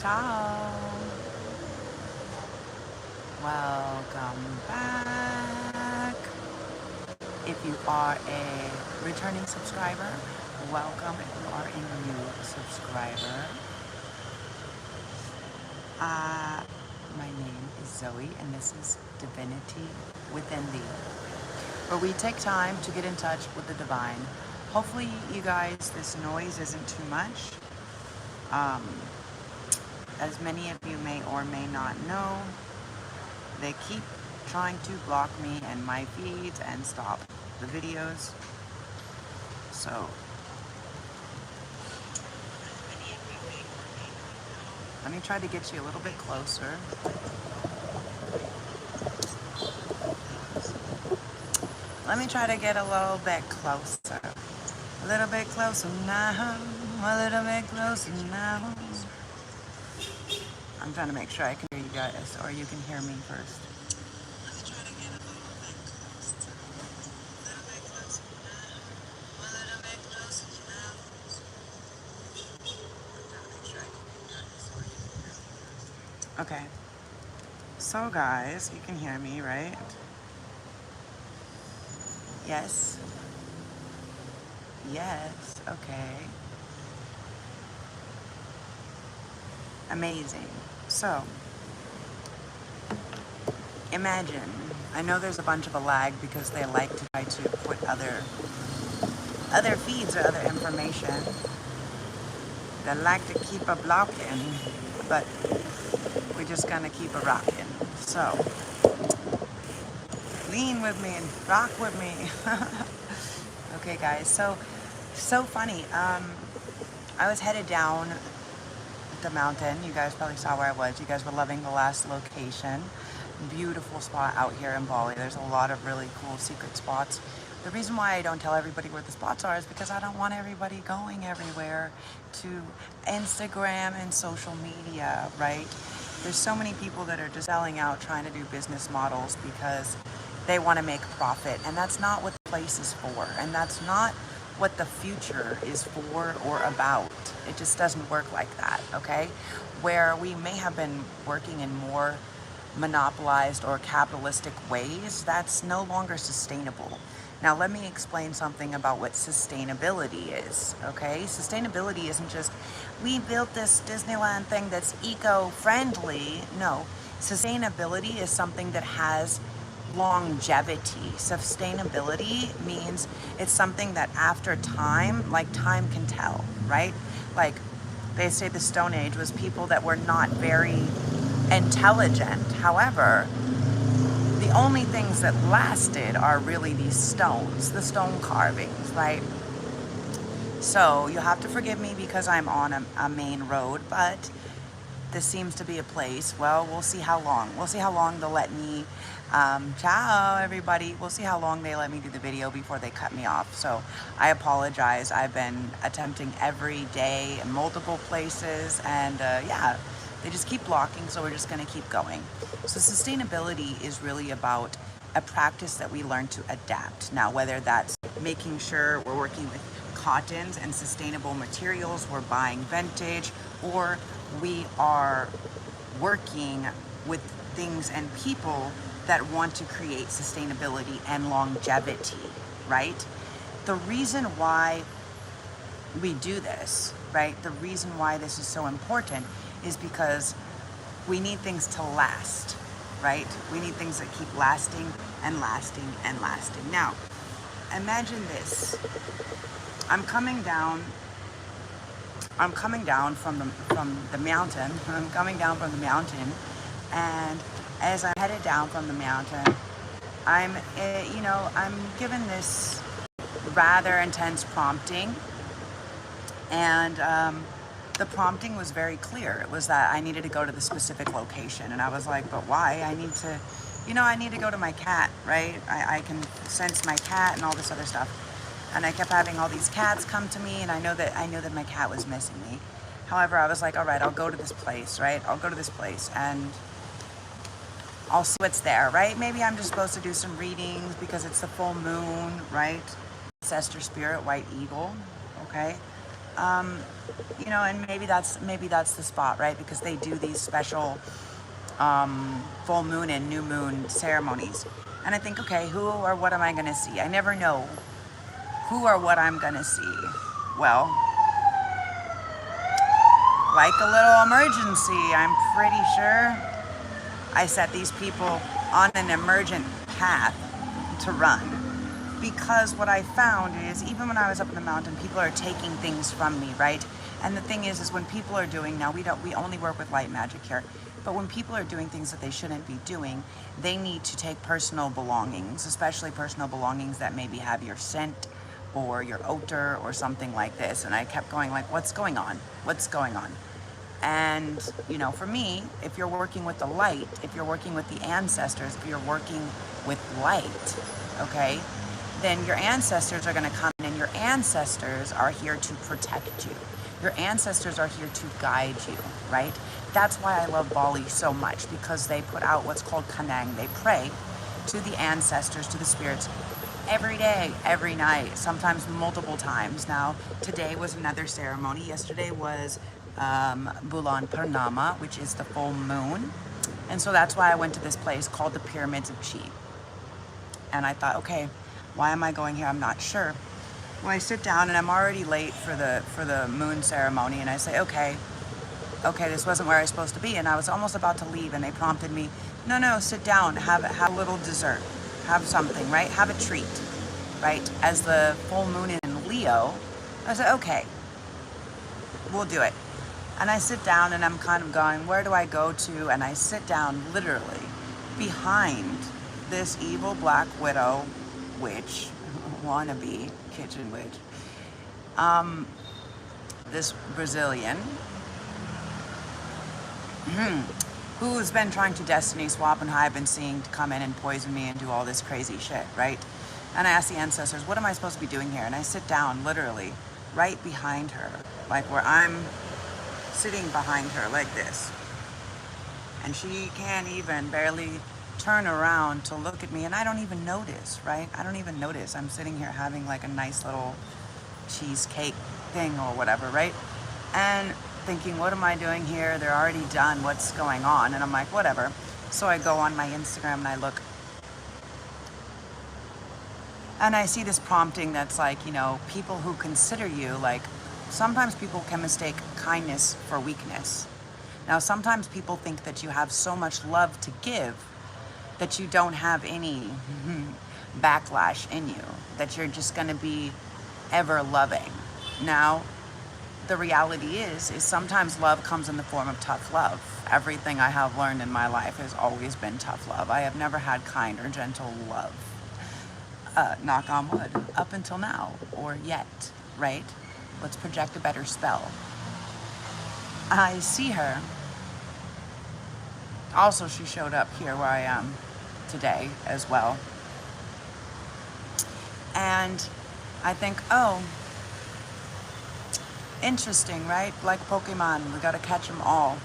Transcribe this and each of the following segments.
Ciao. Welcome back. If you are a returning subscriber, welcome. If you are a new subscriber, my name is Zoe, and this is Divinity Within Thee, where we take time to get in touch with the divine. Hopefully, you guys, this noise isn't too much. As many of you may or may not know, they keep trying to block me and my feeds and stop the videos. So, let me try to get you a little bit closer. Let me try to get a little bit closer. A little bit closer now. A little bit closer now. I'm trying to make sure I can hear you guys, or you can hear me first. Okay. So guys, you can hear me, right? Yes. Yes. Okay. Amazing. So, imagine, I know there's a bunch of a lag because they like to try to put other feeds or other information. They like to keep a blocking, but we're just gonna keep a rocking. So, lean with me and rock with me. Okay, guys. So funny. I was headed down the mountain. You guys probably saw where I was. You guys were loving the last location. Beautiful spot out here in Bali. There's a lot of really cool secret spots. The reason why I don't tell everybody where the spots are is because I don't want everybody going everywhere to Instagram and social media, right? There's so many people that are just selling out, trying to do business models because they want to make profit, and that's not what the place is for, and that's not what the future is for or about. It just doesn't work like that, okay? Where we may have been working in more monopolized or capitalistic ways, that's no longer sustainable. Now, let me explain something about what sustainability is, okay? Sustainability isn't just, we built this Disneyland thing that's eco-friendly. No, sustainability is something that has longevity. Sustainability means it's something that after time, like time can tell, right? Like they say the Stone Age was people that were not very intelligent. However, the only things that lasted are really these stones, the stone carvings, right? So you have to forgive me because I'm on a main road, but this seems to be a place. Well, we'll see how long. We'll see how long they'll let me, ciao everybody. We'll see how long they let me do the video before they cut me off. So I apologize. I've been attempting every day in multiple places, and yeah, they just keep blocking, so we're just gonna keep going. So sustainability is really about a practice that we learn to adapt. Now, whether that's making sure we're working with cottons and sustainable materials, we're buying vintage, or we are working with things and people that want to create sustainability and longevity, right? The reason why we do this, right? The reason why this is so important is because we need things to last, right? We need things that keep lasting and lasting and lasting. Now, imagine this. I'm coming down from the mountain. I'm coming down from the mountain, and as I'm headed down from the mountain, I'm given this rather intense prompting, and the prompting was very clear. It was that I needed to go to the specific location, and I was like, but why? I need to go to my cat, right? I can sense my cat and all this other stuff. And I kept having all these cats come to me, and I know that my cat was missing me. However, I was like, all right, I'll go to this place, right? I'll go to this place and I'll see what's there, right? Maybe I'm just supposed to do some readings because it's the full moon, right? Ancestor spirit, white eagle, okay? You know, and maybe that's the spot, right? Because they do these special full moon and new moon ceremonies. And I think, okay, who or what am I going to see? I never know who or what I'm going to see. Well, like a little emergency, I'm pretty sure I set these people on an emergent path to run. Because what I found is, even when I was up in the mountain, people are taking things from me, right? And the thing is when people are doing, now we only work with light magic here, but when people are doing things that they shouldn't be doing, they need to take personal belongings, especially personal belongings that maybe have your scent or your odor or something like this. And I kept going like, what's going on? What's going on? And, you know, for me, if you're working with the light, if you're working with the ancestors, if you're working with light, okay, then your ancestors are going to come in, and your ancestors are here to protect you. Your ancestors are here to guide you, right? That's why I love Bali so much, because they put out what's called kanang. They pray to the ancestors, to the spirits, every day, every night, sometimes multiple times. Now, today was another ceremony. Yesterday was Bulan Purnama, which is the full moon. And so that's why I went to this place called the Pyramids of Chi. And I thought, okay, why am I going here? I'm not sure. Well, I sit down and I'm already late for the moon ceremony, and I say, okay, this wasn't where I was supposed to be. And I was almost about to leave, and they prompted me, no, sit down, have a little dessert, have something, right? Have a treat, right? As the full moon in Leo, I said, okay, we'll do it. And I sit down and I'm kind of going, where do I go to? And I sit down literally behind this evil black widow witch, wannabe kitchen witch, this Brazilian, who's been trying to destiny swap and who I've been seeing to come in and poison me and do all this crazy shit, right? And I ask the ancestors, what am I supposed to be doing here? And I sit down literally right behind her, like where I'm sitting behind her like this. And she can't even barely turn around to look at me, and I don't even notice, right? I don't even notice. I'm sitting here having like a nice little cheesecake thing or whatever, right? And thinking, what am I doing here? They're already done. What's going on? And I'm like, whatever. So I go on my Instagram and I look, and I see this prompting that's like, you know, people who consider you, like, sometimes people can mistake kindness for weakness. Now, sometimes people think that you have so much love to give that you don't have any backlash in you, that you're just gonna be ever loving. Now, the reality is sometimes love comes in the form of tough love. Everything I have learned in my life has always been tough love. I have never had kind or gentle love. Knock on wood, up until now, or yet, right? Let's project a better spell. I see her. Also, she showed up here where I am today as well. And I think, oh, interesting, right? Like Pokemon, we gotta catch them all.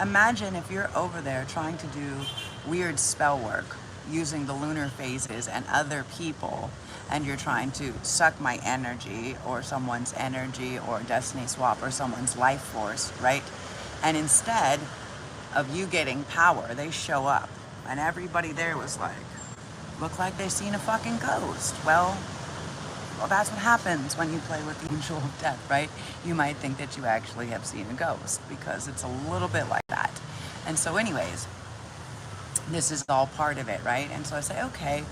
Imagine if you're over there trying to do weird spell work using the lunar phases and other people, and you're trying to suck my energy or someone's energy or destiny swap or someone's life force, right? And instead of you getting power, they show up and everybody there was like, look like they seen a fucking ghost. Well, that's what happens when you play with the angel of death, right? You might think that you actually have seen a ghost because it's a little bit like that. And so anyways, this is all part of it, right? And so I say, okay,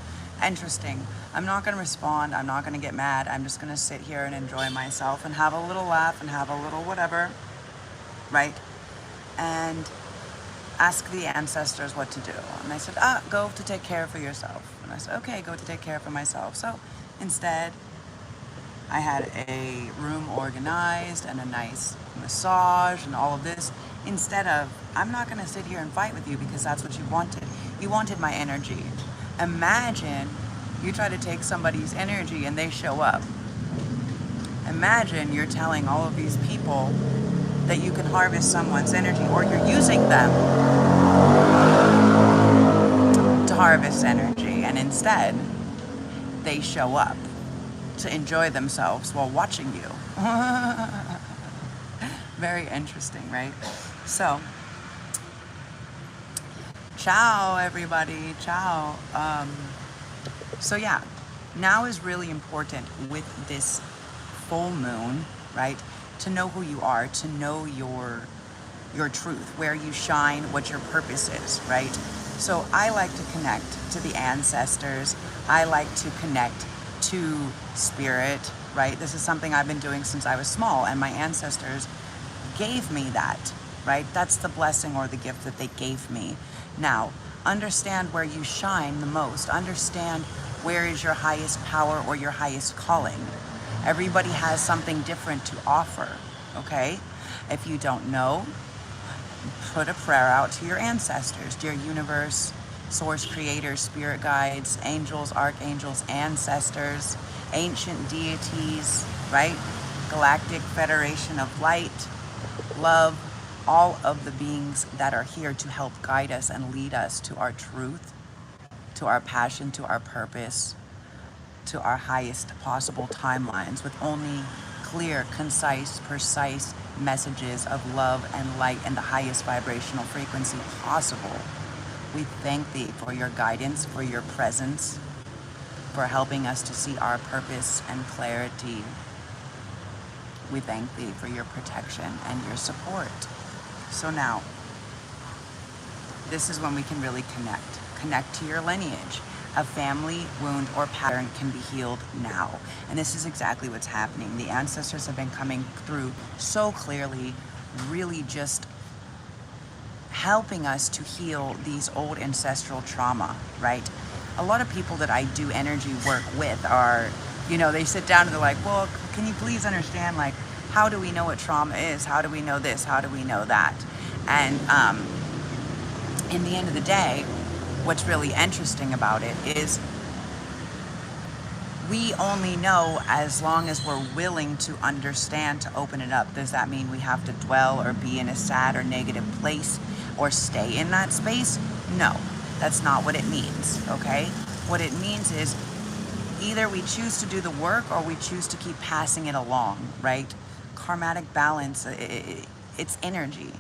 interesting. I'm not going to respond. I'm not going to get mad. I'm just going to sit here and enjoy myself and have a little laugh and have a little whatever, right? And ask the ancestors what to do. And I said, go to take care for yourself. And I said, okay, go to take care for myself. So instead, I had a room organized and a nice massage and all of this. Instead of, I'm not going to sit here and fight with you because that's what you wanted. You wanted my energy. Imagine you try to take somebody's energy and they show up. Imagine you're telling all of these people that you can harvest someone's energy, or you're using them to harvest energy, and instead they show up to enjoy themselves while watching you. Very interesting, right? So, ciao, everybody. Ciao. So yeah, now is really important with this full moon, right? To know who you are, to know your truth, where you shine, what your purpose is, right? So I like to connect to the ancestors. I like to connect to spirit, right? This is something I've been doing since I was small, and my ancestors gave me that, right? That's the blessing or the gift that they gave me. Now, understand where you shine the most. Understand where is your highest power or your highest calling. Everybody has something different to offer, okay? If you don't know, put a prayer out to your ancestors. Dear universe, source, creator, spirit guides, angels, archangels, ancestors, ancient deities, right? Galactic Federation of Light, love, all of the beings that are here to help guide us and lead us to our truth, to our passion, to our purpose, to our highest possible timelines with only clear, concise, precise messages of love and light and the highest vibrational frequency possible. We thank thee for your guidance, for your presence, for helping us to see our purpose and clarity. We thank thee for your protection and your support. So now, this is when we can really connect. Connect to your lineage. A family wound or pattern can be healed now. And this is exactly what's happening. The ancestors have been coming through so clearly, really just helping us to heal these old ancestral trauma, right? A lot of people that I do energy work with are, you know, they sit down and they're like, well, can you please understand, like, how do we know what trauma is? How do we know this? How do we know that? And in the end of the day, what's really interesting about it is we only know as long as we're willing to understand, to open it up. Does that mean we have to dwell or be in a sad or negative place or stay in that space? No, that's not what it means, okay? What it means is either we choose to do the work or we choose to keep passing it along, right? Karmatic balance, it's energy.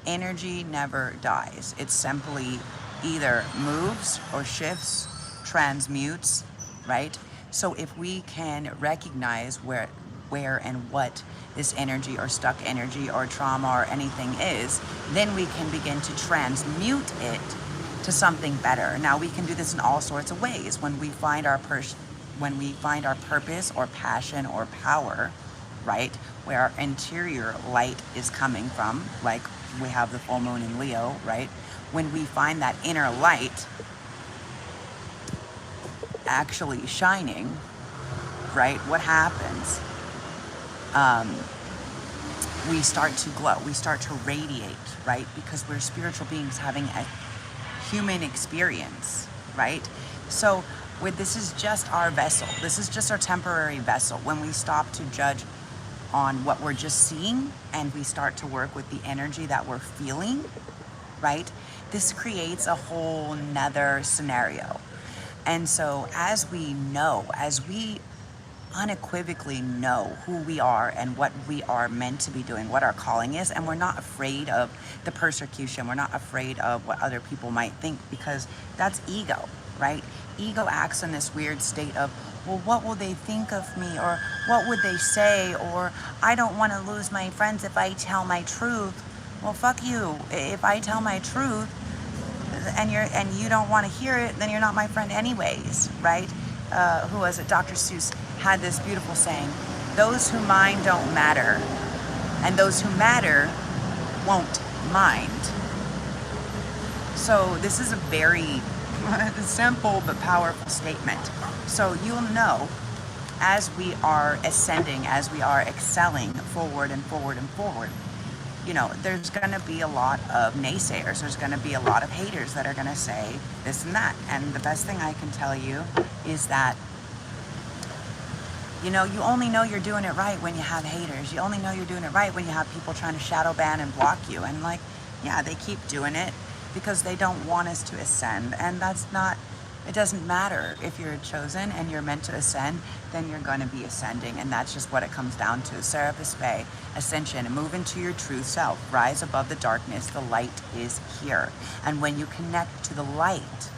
Energy never dies. It simply either moves or shifts, transmutes, right? So if we can recognize where and what this energy or stuck energy or trauma or anything is, then we can begin to transmute it to something better. Now we can do this in all sorts of ways. When we find our purpose or passion or power, right, where our interior light is coming from, like we have the full moon in Leo, right? When we find that inner light actually shining, right, what happens? We start to glow, we start to radiate, right? Because we're spiritual beings having a human experience, right? So this is just our vessel. This is just our temporary vessel. When we stop to judge on what we're just seeing and we start to work with the energy that we're feeling, right? This creates a whole nother scenario. And so as we unequivocally know who we are and what we are meant to be doing, what our calling is, and we're not afraid of the persecution, we're not afraid of what other people might think, because that's ego, right? Ego acts in this weird state of, well, what will they think of me, or what would they say, or I don't want to lose my friends if I tell my truth. Well, fuck you. If I tell my truth and you don't want to hear it, then you're not my friend anyways, right? Who was it? Dr. Seuss had this beautiful saying, those who mind don't matter, and those who matter won't mind. So this is a very simple but powerful statement. So you'll know as we are ascending, as we are excelling forward and forward and forward, you know, there's going to be a lot of naysayers. There's going to be a lot of haters that are going to say this and that. And the best thing I can tell you is that, you know, you only know you're doing it right when you have haters. You only know you're doing it right when you have people trying to shadow ban and block you. And like, yeah, they keep doing it because they don't want us to ascend. And that's not It doesn't matter if you're chosen and you're meant to ascend, then you're going to be ascending. And that's just what it comes down to. Serapis Bay, ascension, move into your true self, rise above the darkness. The light is here. And when you connect to the light,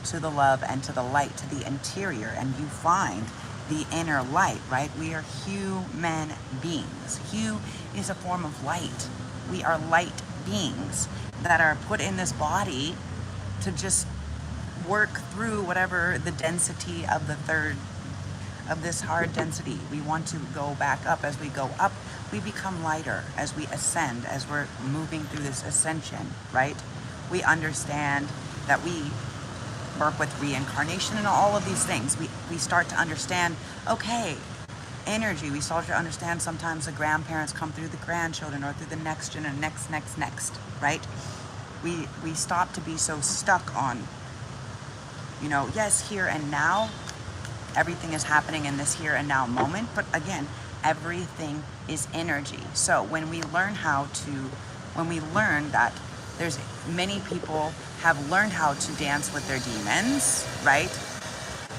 to the love and to the light, to the interior, and you find the inner light, right? We are human beings. Hue is a form of light. We are light beings that are put in this body to just work through whatever the density of the third, of this hard density. We want to go back up. As we go up, we become lighter. As we ascend, as we're moving through this ascension, right? We understand that we work with reincarnation and all of these things. We start to understand, okay, energy. We start to understand sometimes the grandparents come through the grandchildren or through the next gen and next, right? We stop to be so stuck on, you know, yes, here and now, everything is happening in this here and now moment. But again, everything is energy. So when we learn that there's many people have learned how to dance with their demons, right?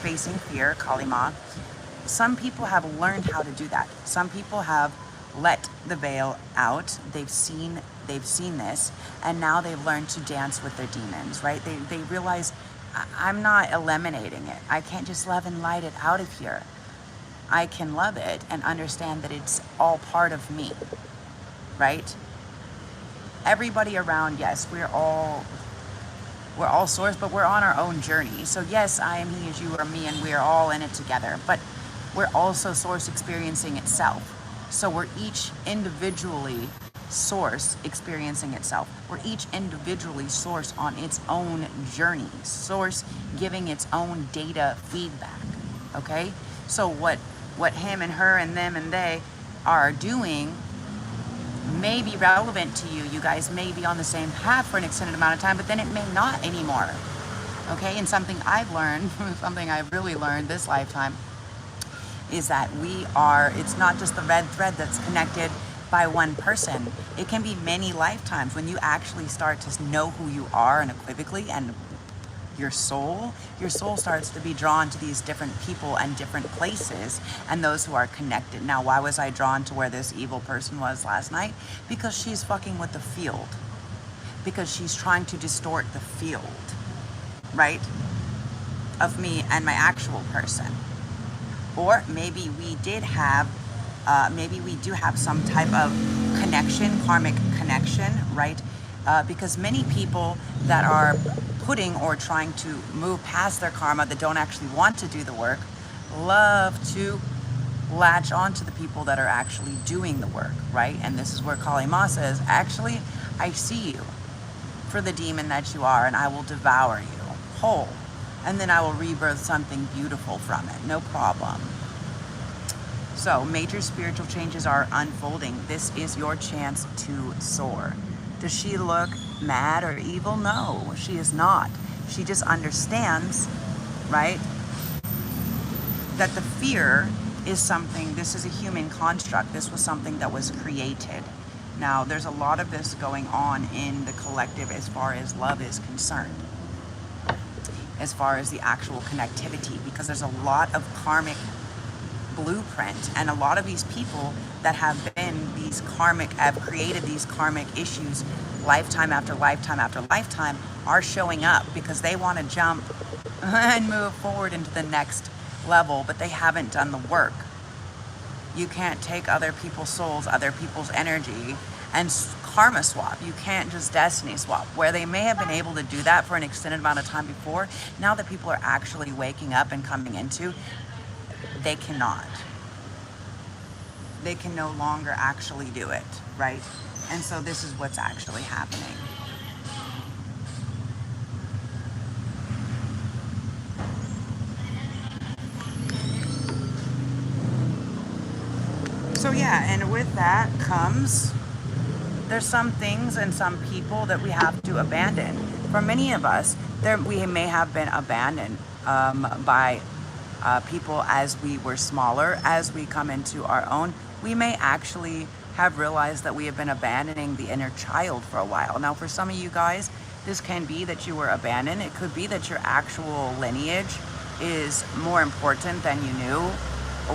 Facing fear, Kalima. Some people have learned how to do that. Some people have let the veil out. They've seen this, and now they've learned to dance with their demons, right? They realize, I'm not eliminating it. I can't just love and light it out of here. I can love it and understand that it's all part of me, right? Everybody around, yes, we're all source, but we're on our own journey. So yes, I am he as you are me, and we're all in it together, but we're also source experiencing itself. So we're each individually source experiencing itself. We're each individually source on its own journey, source giving its own data feedback, okay? So what him and her and them and they are doing may be relevant to you. You guys may be on the same path for an extended amount of time, but then it may not anymore, okay? And something I've learned, something I've really learned this lifetime, is that it's not just the red thread that's connected by one person. It can be many lifetimes when you actually start to know who you are unequivocally, and your soul starts to be drawn to these different people and different places and those who are connected. Now, why was I drawn to where this evil person was last night? Because she's fucking with the field. Because she's trying to distort the field, right? Of me and my actual person. Or maybe we do have some type of connection, karmic connection, right? Because many people that are putting or trying to move past their karma, that don't actually want to do the work, love to latch on to the people that are actually doing the work, right? And this is where Kali Ma says, actually, I see you for the demon that you are, and I will devour you whole. And then I will rebirth something beautiful from it. No problem. So major spiritual changes are unfolding. This is your chance to soar. Does she look mad or evil? No, she is not. She just understands, right, that the fear is something, this is a human construct. This was something that was created. Now, there's a lot of this going on in the collective as far as love is concerned, as far as the actual connectivity, because there's a lot of karmic blueprint, and a lot of these people that have been these karmic, have created these karmic issues lifetime after lifetime after lifetime, are showing up because they want to jump and move forward into the next level, but they haven't done the work. You can't take other people's souls, other people's energy, and karma swap. You can't just destiny swap. Where they may have been able to do that for an extended amount of time before, now that people are actually waking up and coming into, they cannot. They can no longer actually do it, right? And so this is what's actually happening. So yeah, and with that comes, there's some things and some people that we have to abandon. For many of us, we may have been abandoned by people as we were smaller. As we come into our own, we may actually have realized that we have been abandoning the inner child for a while. Now, for some of you guys, This can be that you were abandoned. It could be that your actual lineage is more important than you knew,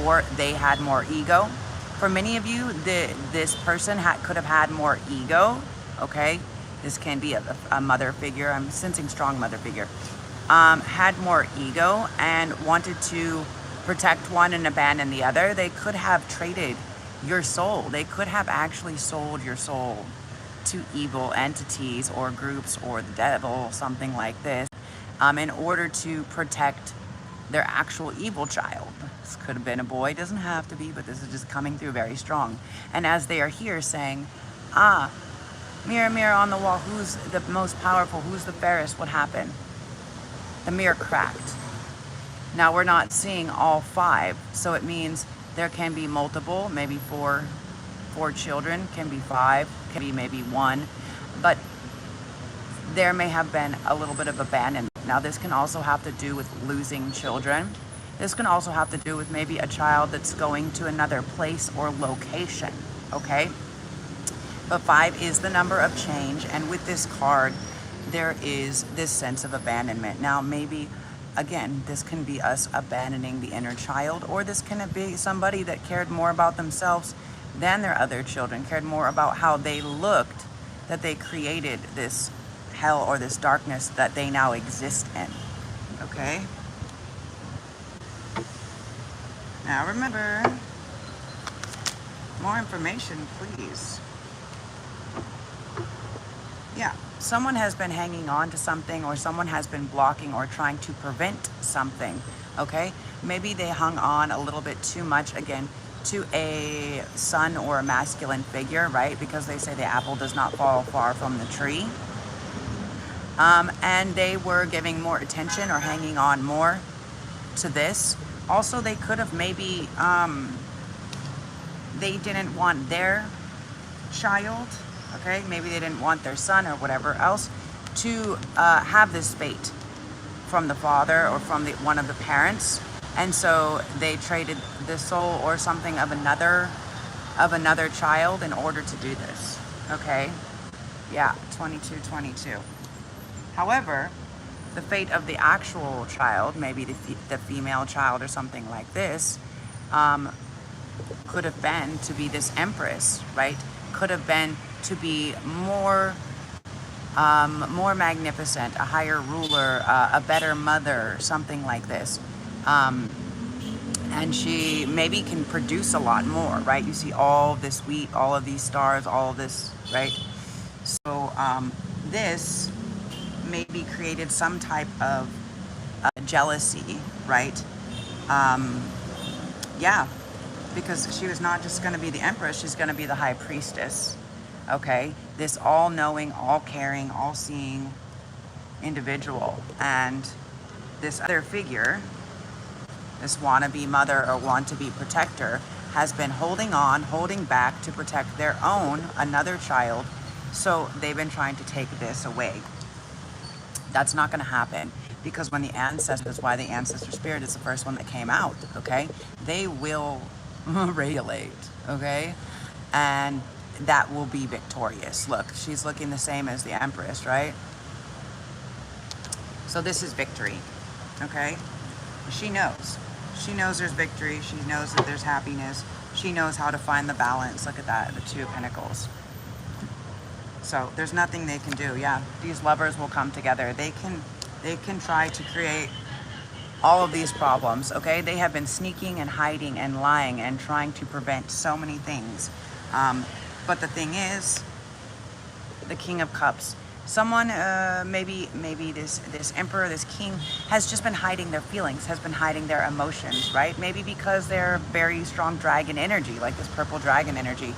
or they had more ego. For many of you, this person could have had more ego, okay? This can be a mother figure. I'm sensing strong mother figure. Had more ego and wanted to protect one and abandon the other. They could have traded your soul. They could have actually sold your soul to evil entities or groups or the devil, something like this, in order to protect their actual evil child. This could have been a boy, doesn't have to be, but this is just coming through very strong. And as they are here saying, mirror, mirror on the wall, who's the most powerful? Who's the fairest? What happened? The mirror cracked. Now we're not seeing all 5, so it means there can be multiple, maybe four children, can be 5, can be maybe 1, but there may have been a little bit of abandonment. Now this can also have to do with losing children. This can also have to do with maybe a child that's going to another place or location, okay? But 5 is the number of change, and with this card, there is this sense of abandonment. Now maybe, again, this can be us abandoning the inner child, or this can be somebody that cared more about themselves than their other children, cared more about how they looked, that they created this hell or this darkness that they now exist in, okay? Now remember, more information, please. Yeah, someone has been hanging on to something, or someone has been blocking or trying to prevent something, okay? Maybe they hung on a little bit too much, again, to a son or a masculine figure, right? Because they say the apple does not fall far from the tree. And they were giving more attention or hanging on more to this. Also, they could have maybe, they didn't want their child, okay? Maybe they didn't want their son or whatever else to have this fate from the father or from one of the parents. And so they traded the soul or something of another child in order to do this, okay? Yeah, 2222. However, the fate of the actual child, maybe the female child or something like this, could have been to be this empress, right? Could have been to be more magnificent, a higher ruler, a better mother, something like this. And she maybe can produce a lot more, right? You see all this wheat, all of these stars, all of this, right? So this maybe created some type of jealousy, right? Yeah, because she was not just going to be the empress, she's going to be the high priestess, okay? This all-knowing, all-caring, all-seeing individual. And this other figure, this wannabe mother or want-to-be protector, has been holding on, holding back to protect their own, another child. So they've been trying to take this away. That's not going to happen, because when the ancestors, why the ancestor spirit is the first one that came out, okay? They will regulate, okay? And that will be victorious. Look, she's looking the same as the empress, right? So this is victory, okay? She knows. She knows there's victory. She knows that there's happiness. She knows how to find the balance. Look at that, the 2 of Pentacles. So there's nothing they can do. Yeah, these lovers will come together. They can try to create all of these problems, okay? They have been sneaking and hiding and lying and trying to prevent so many things. But the thing is, the King of Cups, someone, maybe this emperor, this king, has just been hiding their feelings, has been hiding their emotions, right? Maybe because they're very strong dragon energy, like this purple dragon energy.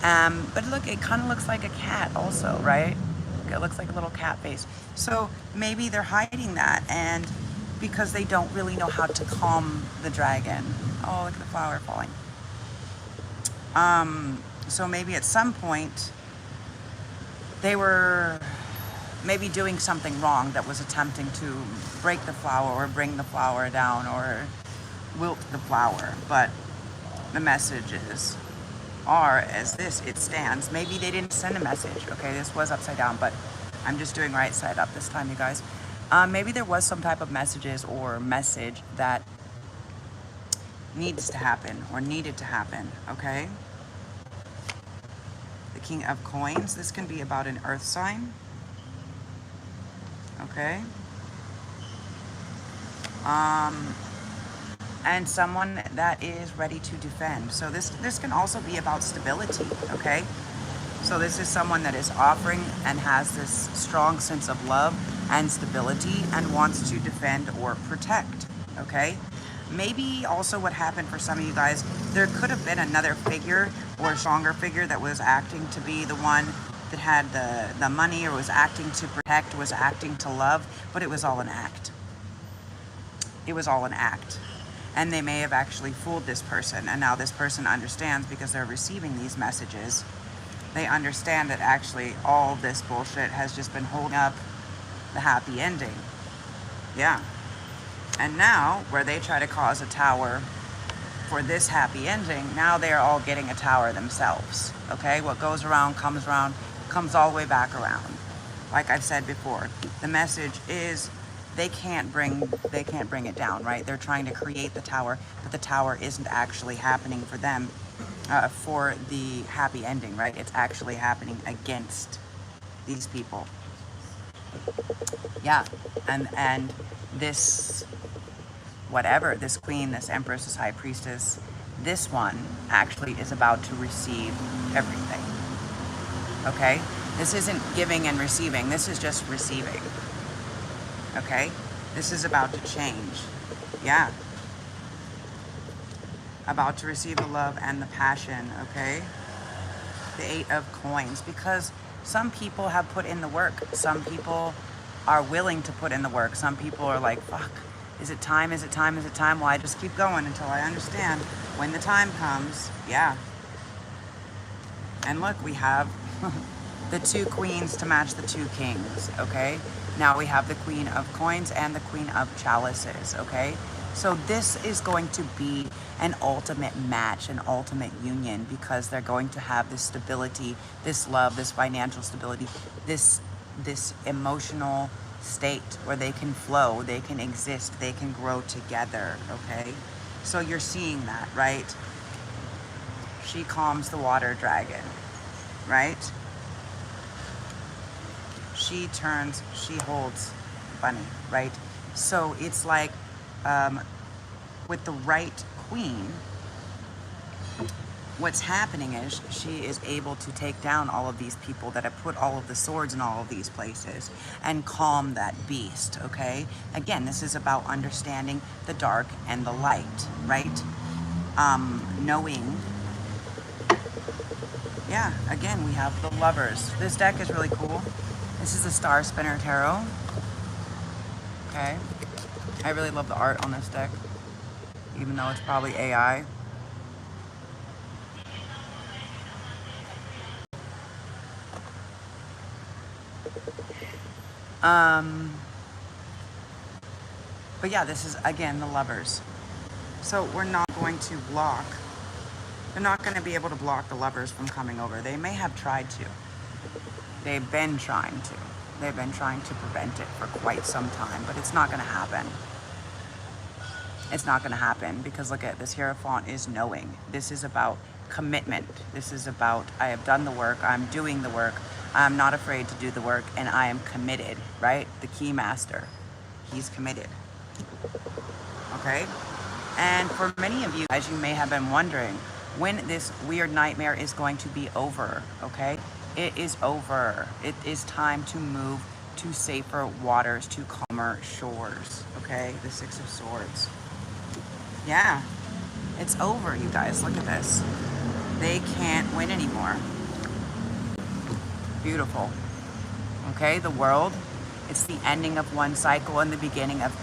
But look, it kind of looks like a cat also, right? It looks like a little cat face. So maybe they're hiding that, and because they don't really know how to calm the dragon. Oh, look at the flower falling. So maybe at some point they were maybe doing something wrong that was attempting to break the flower or bring the flower down or wilt the flower. But the messages are as this, it stands. Maybe they didn't send a message, okay? This was upside down, but I'm just doing right side up this time, you guys. Maybe there was some type of messages or message that needs to happen or needed to happen, okay? The King of Coins. This can be about an earth sign, okay? And someone that is ready to defend. So this can also be about stability, okay? So this is someone that is offering and has this strong sense of love and stability and wants to defend or protect, okay? Maybe also what happened for some of you guys, there could have been another figure or a stronger figure that was acting to be the one that had the money, or was acting to protect, was acting to love, but it was all an act. It was all an act. And they may have actually fooled this person, and now this person understands because they're receiving these messages. They understand that actually all this bullshit has just been holding up the happy ending. Yeah. And now, where they try to cause a tower for this happy ending, now they're all getting a tower themselves. Okay? What goes around, comes all the way back around. Like I've said before, the message is they can't bring it down, right? They're trying to create the tower, but the tower isn't actually happening for them, for the happy ending, right? It's actually happening against these people. Yeah, and this, whatever, this queen, this empress, this high priestess, this one actually is about to receive everything, okay? This isn't giving and receiving, this is just receiving. Okay, this is about to change. Yeah. About to receive the love and the passion, okay? The 8 of Coins, because some people have put in the work. Some people are willing to put in the work. Some people are like, fuck, is it time? Is it time? Is it time? Well, I just keep going until I understand when the time comes. Yeah. And look, we have the 2 queens to match the 2 kings, okay? Now we have the Queen of Coins and the Queen of Chalices, okay? So this is going to be an ultimate match, an ultimate union, because they're going to have this stability, this love, this financial stability, this emotional state where they can flow, they can exist, they can grow together, okay? So you're seeing that, right? She calms the water dragon, right? She turns, she holds bunny, right? So it's like, with the right queen, what's happening is she is able to take down all of these people that have put all of the swords in all of these places and calm that beast, okay? Again, this is about understanding the dark and the light, right? Knowing, yeah, again, we have the Lovers. This deck is really cool. This is the Star Spinner Tarot. Okay. I really love the art on this deck, even though it's probably AI. But yeah, this is, again, the Lovers. So we're not going to block. They're not going to be able to block the Lovers from coming over. They may have tried to. They've been trying to. They've been trying to prevent it for quite some time, but it's not going to happen. It's not going to happen because look at this Hierophant is knowing. This is about commitment. This is about, I have done the work, I'm doing the work, I'm not afraid to do the work, and I am committed, right? The Key Master, he's committed. Okay? And for many of you, as you may have been wondering, when this weird nightmare is going to be over, okay? It is over. It is time to move to safer waters, to calmer shores, okay? The 6 of Swords. Yeah, it's over, you guys. Look at this. They can't win anymore. Beautiful. Okay, the World. It's the ending of one cycle and the beginning of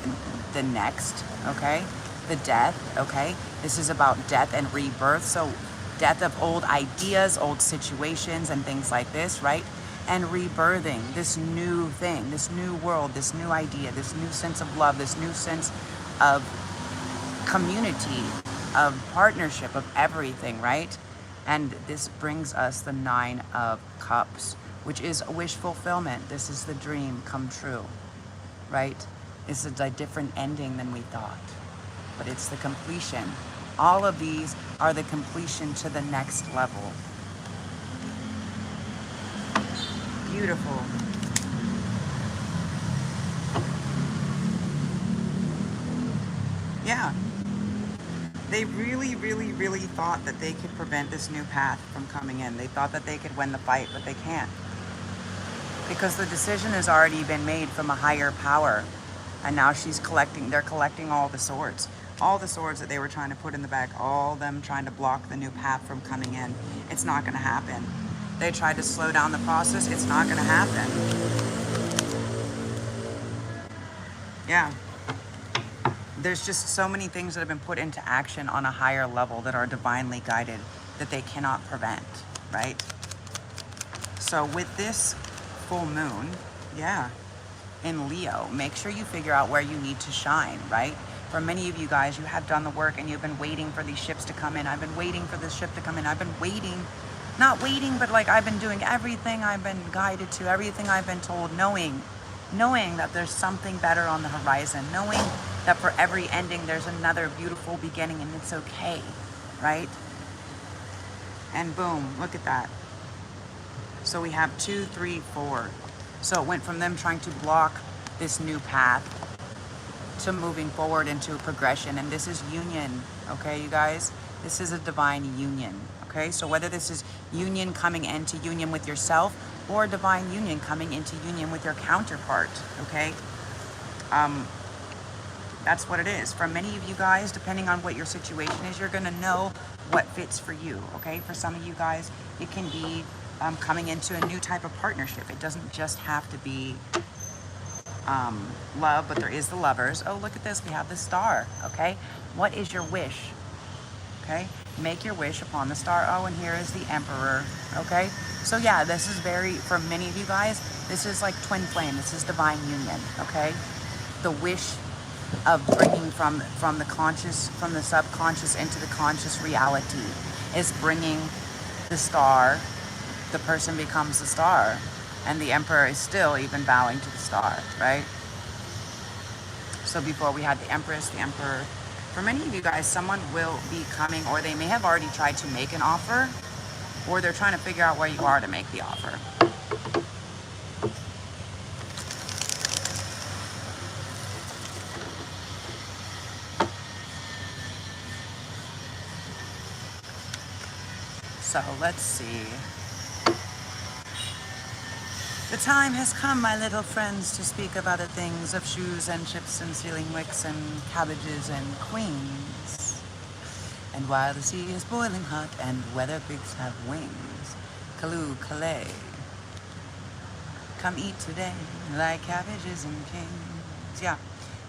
the next, okay? The Death, okay? This is about death and rebirth. So death of old ideas, old situations, and things like this, right? And rebirthing this new thing, this new world, this new idea, this new sense of love, this new sense of community, of partnership, of everything, right? And this brings us the 9 of Cups, which is wish fulfillment. This is the dream come true, right? It's a different ending than we thought, but it's the completion. All of these are the completion to the next level. Beautiful. Yeah. They really, really, really thought that they could prevent this new path from coming in. They thought that they could win the fight, but they can't. Because the decision has already been made from a higher power. And now they're collecting all the swords. All the swords that they were trying to put in the back, all them trying to block the new path from coming in. It's not going to happen. They tried to slow down the process. It's not going to happen. Yeah. There's just so many things that have been put into action on a higher level that are divinely guided that they cannot prevent, right? So with this full moon, yeah, in Leo, make sure you figure out where you need to shine, right? For many of you guys, you have done the work and you've been waiting for these ships to come in. I've been waiting for this ship to come in. I've been waiting, not waiting, but like I've been doing everything I've been guided to, everything I've been told, knowing that there's something better on the horizon, knowing that for every ending there's another beautiful beginning, and it's okay, right? And boom, look at that. So we have 2, 3, 4. So it went from them trying to block this new path to moving forward into a progression. And this is union, okay, you guys? This is a divine union, okay? So whether this is union coming into union with yourself or divine union coming into union with your counterpart, okay? That's what it is. For many of you guys, depending on what your situation is, you're gonna know what fits for you, okay? For some of you guys, it can be coming into a new type of partnership. It doesn't just have to be love, but there is the lovers. Oh, look at this, we have the star, okay? What is your wish, okay? Make your wish upon the star. Oh, and here is the emperor, okay? So yeah, this is very, for many of you guys, this is like twin flame. This is divine union, okay? The wish of bringing from the conscious, from the subconscious into the conscious reality is bringing the star. The person becomes the star, and the emperor is still even bowing to the star, right? So before we had the empress, the emperor. For many of you guys, someone will be coming, or they may have already tried to make an offer, or they're trying to figure out where you are to make the offer. So let's see. The time has come, my little friends, to speak of other things, of shoes and chips and ceiling wicks and cabbages and queens. And while the sea is boiling hot and weather pigs have wings, Callooh, Calais, come eat today like cabbages and kings. Yeah,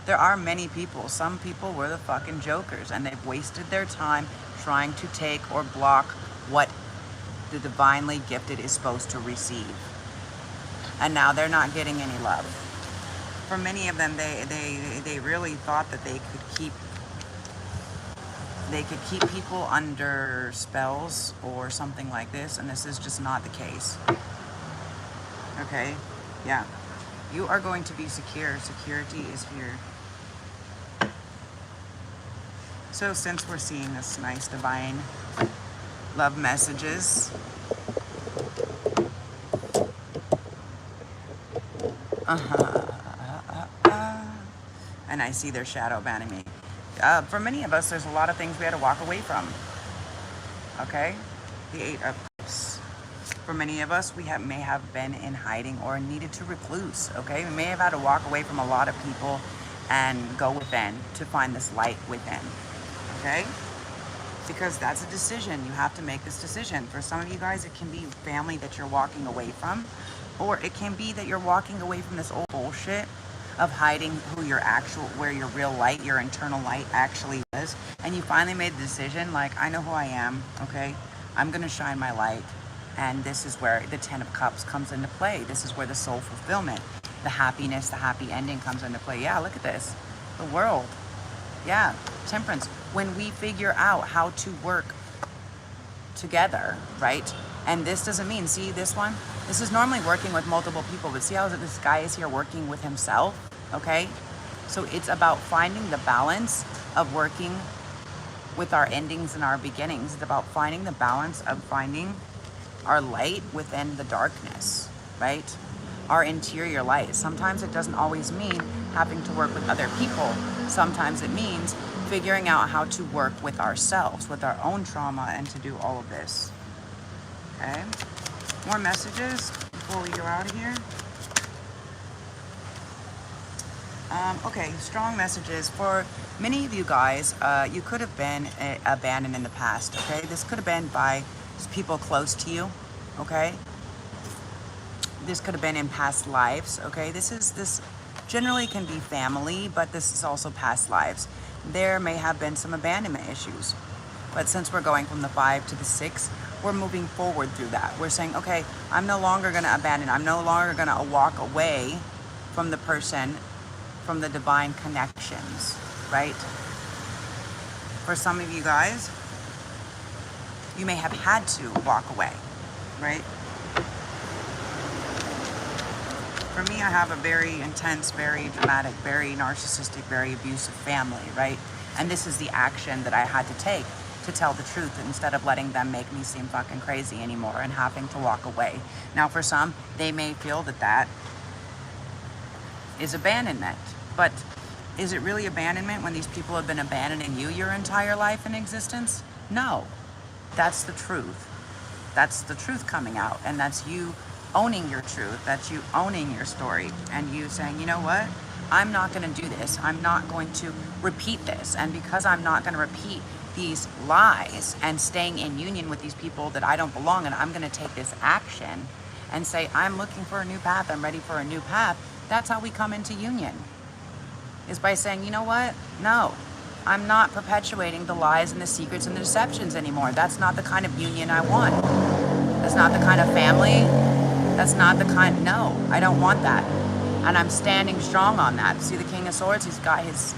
there are many people. Some people were the fucking jokers, and they've wasted their time trying to take or block what the divinely gifted is supposed to receive. And now they're not getting any love. For many of them, they really thought that they could keep people under spells or something like this, and this is just not the case. Okay? Yeah. You are going to be secure. Security is here. So since we're seeing this nice divine love messages, and I see their shadow banning me. For many of us, there's a lot of things we had to walk away from. Okay? The 8 of Cups. For many of us, we may have been in hiding or needed to recluse. Okay? We may have had to walk away from a lot of people and go within to find this light within. Okay? Because that's a decision. You have to make this decision. For some of you guys, it can be family that you're walking away from, or it can be that you're walking away from this old bullshit of hiding who your actual, where your real light, your internal light actually is. And you finally made the decision, like, I know who I am, okay? I'm gonna shine my light. And this is where the 10 of Cups comes into play. This is where the soul fulfillment, the happiness, the happy ending comes into play. Yeah, look at this. The world. Yeah, Temperance. When we figure out how to work together, right? And this doesn't mean, see this one? This is normally working with multiple people, but see how this guy is here working with himself, okay? So it's about finding the balance of working with our endings and our beginnings. It's about finding the balance of finding our light within the darkness, right? Our interior light. Sometimes it doesn't always mean having to work with other people. Sometimes it means figuring out how to work with ourselves, with our own trauma, and to do all of this. Okay? More messages before we go out of here. Okay, strong messages. For many of you guys, you could have been abandoned in the past, okay? This could have been by people close to you, okay? This could have been in past lives, okay? This generally can be family, but this is also past lives. There may have been some abandonment issues, but since we're going from the 5 to the 6, we're moving forward through that. We're saying, okay, I'm no longer going to abandon. I'm no longer going to walk away from the person, from the divine connections, right? For some of you guys, you may have had to walk away, right? For me, I have a very intense, very dramatic, very narcissistic, very abusive family, right? And this is the action that I had to take to tell the truth instead of letting them make me seem fucking crazy anymore and having to walk away. Now, for some, they may feel that that is abandonment. But is it really abandonment when these people have been abandoning you your entire life and existence? No. That's the truth. That's the truth coming out. And that's you owning your truth. That's you owning your story. And you saying, you know what? I'm not going to do this. I'm not going to repeat this. And because I'm not going to repeat these lies and staying in union with these people that I don't belong in, I'm going to take this action and say, I'm looking for a new path. I'm ready for a new path. That's how we come into union. Is by saying, you know what? No, I'm not perpetuating the lies and the secrets and the deceptions anymore. That's not the kind of union I want. That's not the kind of family. That's not the kind, no, I don't want that. And I'm standing strong on that. See the King of Swords? He's got his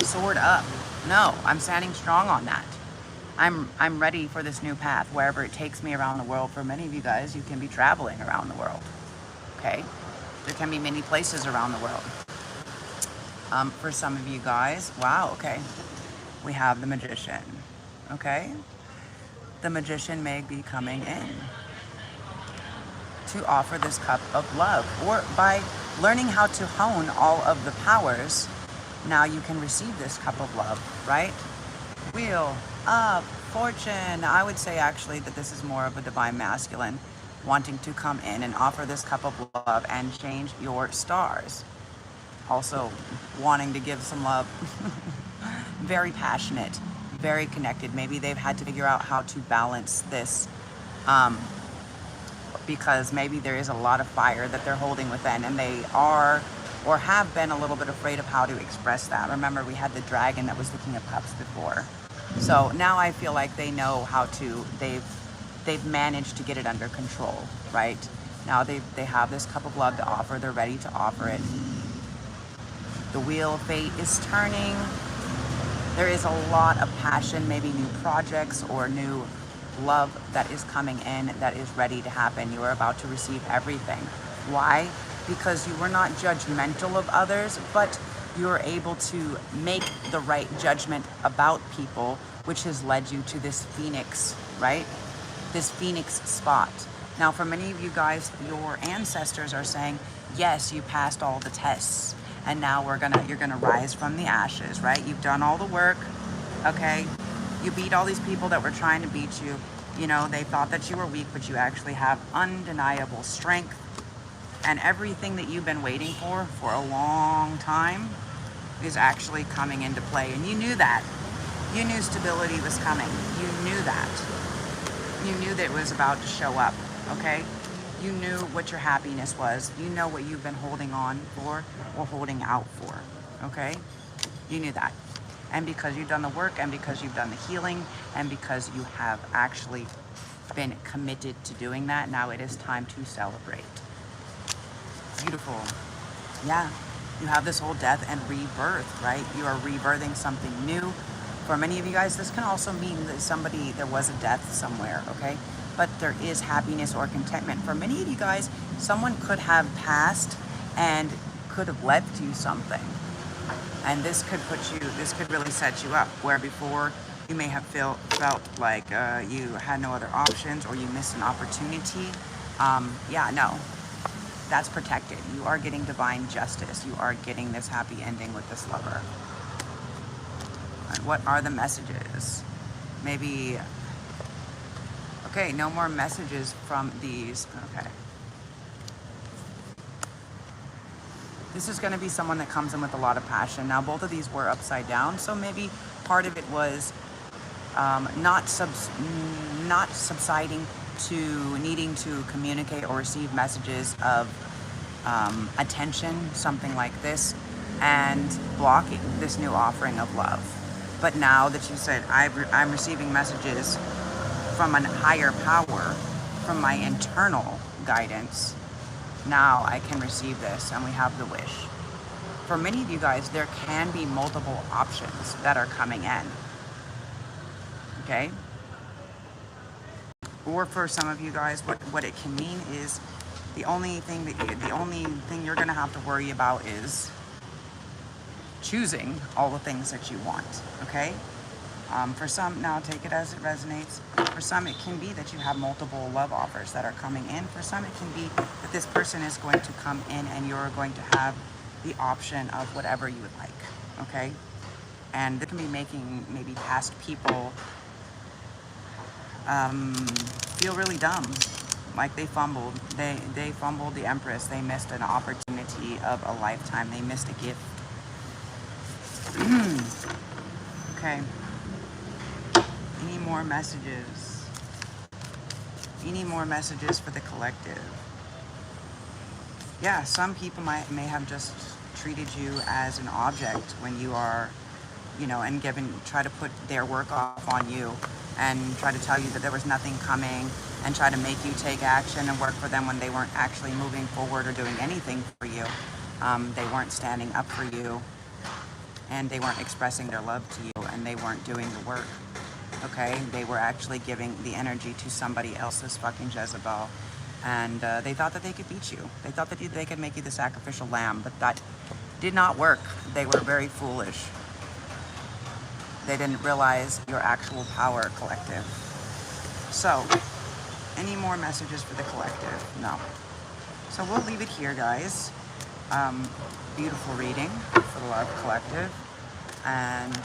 sword up. No, I'm standing strong on that. I'm ready for this new path, wherever it takes me around the world. For many of you guys, you can be traveling around the world, okay? There can be many places around the world. For some of you guys, wow, okay. We have the Magician, okay? The Magician may be coming in to offer this cup of love. Or by learning how to hone all of the powers, now you can receive this cup of love, right? Wheel of Fortune. I would say actually that this is more of a divine masculine wanting to come in and offer this cup of love and change your stars. Also wanting to give some love. Very passionate, very connected. Maybe they've had to figure out how to balance this because maybe there is a lot of fire that they're holding within, and they are or have been a little bit afraid of how to express that. Remember, we had the dragon that was the King of Cups before. So now I feel like they know how to, they've managed to get it under control, right? Now they have this cup of love to offer. They're ready to offer it. The wheel of fate is turning. There is a lot of passion, maybe new projects or new love that is coming in that is ready to happen. You are about to receive everything. Why? Because you were not judgmental of others, but you're able to make the right judgment about people, which has led you to this phoenix, right? This phoenix spot. Now, for many of you guys, your ancestors are saying, yes, you passed all the tests. And now you're gonna rise from the ashes, right? You've done all the work, okay? You beat all these people that were trying to beat you. You know, they thought that you were weak, but you actually have undeniable strength. And everything that you've been waiting for a long time is actually coming into play. And you knew that. You knew stability was coming. You knew that. You knew that it was about to show up, okay? You knew what your happiness was. You know what you've been holding on for or holding out for, okay? You knew that. And because you've done the work, and because you've done the healing, and because you have actually been committed to doing that, now it is time to celebrate. Beautiful. Yeah, you have this whole death and rebirth, right? You are rebirthing something new. For many of you guys, this can also mean that there was a death somewhere, okay? but there is happiness or contentment. For many of you guys, someone could have passed and could have left you something. And this could really set you up, where before you may have felt like you had no other options, or you missed an opportunity. Yeah, no, that's protected. You are getting divine justice. You are getting this happy ending with this lover. And what are the messages? Maybe, okay, no more messages from these. Okay. This is going to be someone that comes in with a lot of passion. Now, both of these were upside down, so maybe part of it was not subsiding to needing to communicate or receive messages of attention, something like this, and blocking this new offering of love. But now that you said, I'm receiving messages from a higher power, from my internal guidance, now I can receive this, and we have the wish. For many of you guys, there can be multiple options that are coming in. Okay? Or for some of you guys, what it can mean is the only thing you're gonna have to worry about is choosing all the things that you want. Okay? For some, now take it as it resonates. For some, it can be that you have multiple love offers that are coming in. For some, it can be that this person is going to come in and you're going to have the option of whatever you would like, okay? And it can be making maybe past people feel really dumb, like they fumbled. They fumbled the Empress. They missed an opportunity of a lifetime. They missed a gift. Okay. Any more messages? Any more messages for the collective? Yeah, some people may have just treated you as an object when you are, and try to put their work off on you and try to tell you that there was nothing coming and try to make you take action and work for them when they weren't actually moving forward or doing anything for you. They weren't standing up for you, and they weren't expressing their love to you, and they weren't doing the work. Okay, they were actually giving the energy to somebody else's fucking Jezebel, and they thought that they could beat you. They thought that they could make you the sacrificial lamb, but that did not work. They were very foolish. They didn't realize your actual power, collective. So, any more messages for the collective? No. So we'll leave it here, guys. Beautiful reading for the Love Collective, and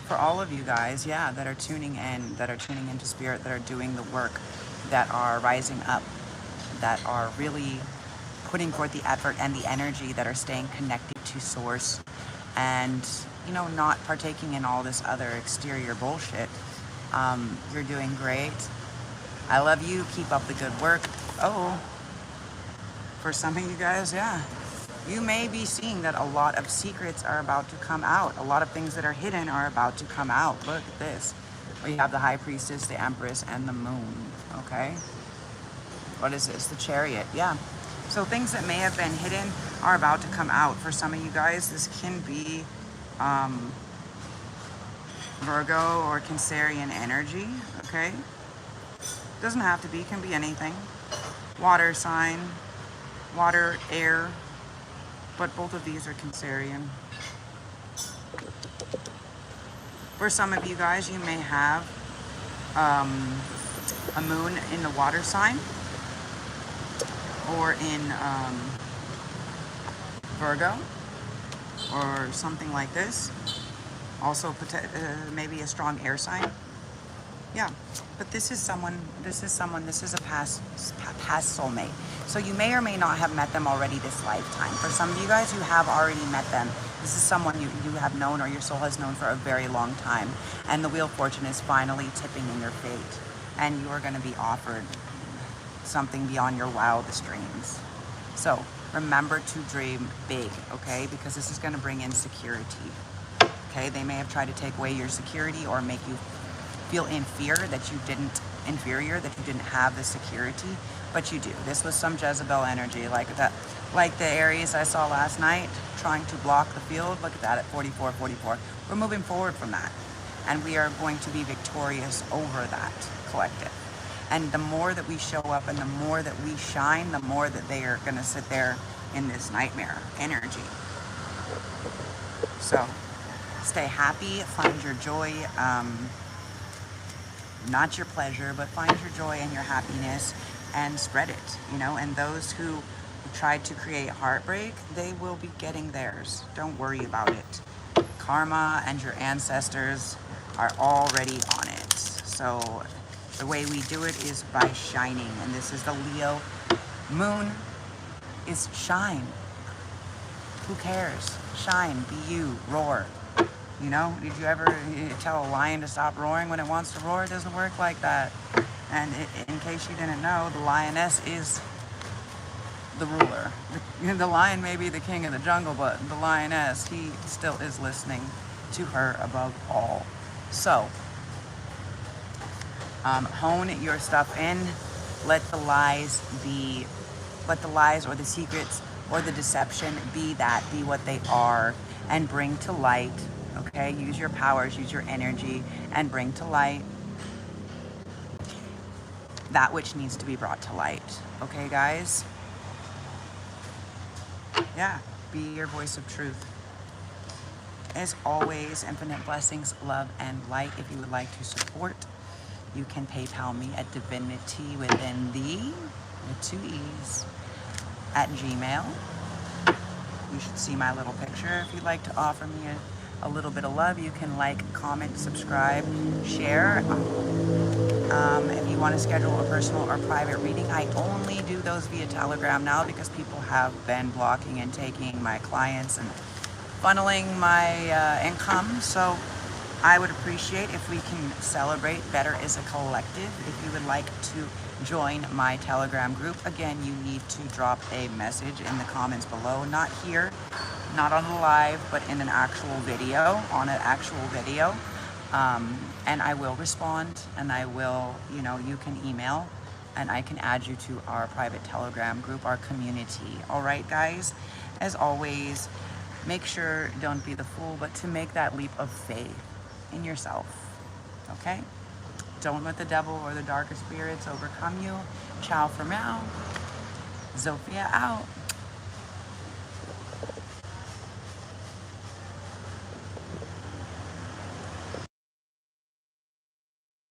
for all of you guys, that are tuning into spirit, that are doing the work, that are rising up, that are really putting forth the effort and the energy, that are staying connected to source, and not partaking in all this other exterior bullshit. You're doing great. I love you. Keep up the good work. Oh, for some of you guys, you may be seeing that a lot of secrets are about to come out. A lot of things that are hidden are about to come out. Look at this. We have the High Priestess, the Empress, and the Moon. Okay? What is this? The Chariot. Yeah. So things that may have been hidden are about to come out. For some of you guys, this can be Virgo or Cancerian energy. Okay? Doesn't have to be. Can be anything. Water sign. Water, air. But both of these are Cancerian. For some of you guys, you may have a moon in the water sign, or in Virgo, or something like this. Also, maybe a strong air sign. Yeah, but this is a past soulmate. So you may or may not have met them already this lifetime. For some of you guys, you have already met them. This is someone you have known, or your soul has known for a very long time. And the Wheel of Fortune is finally tipping in your fate. And you are going to be offered something beyond your wildest dreams. So remember to dream big, okay? Because this is going to bring in security. Okay, they may have tried to take away your security or make you feel inferior that you didn't have the security, but you do. This was some Jezebel energy, like the Aries I saw last night trying to block the field. Look at that at 44. We're moving forward from that. and we are going to be victorious over that collective. And the more that we show up and the more that we shine, the more that they are going to sit there in this nightmare energy. So stay happy, find your joy, not your pleasure, but find your joy and your happiness and spread it, you know. And those who tried to create heartbreak, they will be getting theirs. Don't worry about it. Karma and your ancestors are already on it. So the way we do it is by shining. And this is the Leo moon, is shine. Who cares? Shine, be you, roar. You know, did you ever tell a lion to stop roaring when it wants to roar? It doesn't work like that. And in case you didn't know, the lioness is the ruler. The lion may be the king of the jungle, but the lioness, he still is listening to her above all. So, hone your stuff in. Let the lies or the secrets or the deception be what they are, and bring to light. Okay, use your powers, use your energy, and bring to light that which needs to be brought to light. Okay, guys? Yeah, be your voice of truth. As always, infinite blessings, love, and light. If you would like to support, you can PayPal me at Divinity within the, with 2 E's, at Gmail. You should see my little picture. If you'd like to offer me a little bit of love, you can like, comment, subscribe, share. If you want to schedule a personal or private reading, I only do those via Telegram now because people have been blocking and taking my clients and funneling my income. So I would appreciate if we can celebrate better as a collective. If you would like to join my Telegram group, again, you need to drop a message in the comments below. Not here, not on the live, but in an actual video, and I will respond, and I will, you know, you can email, and I can add you to our private Telegram group, our community. All right, guys? As always, make sure, don't be the fool, but to make that leap of faith in yourself, okay? Don't let the devil or the darker spirits overcome you. Ciao for meow. Zofia out.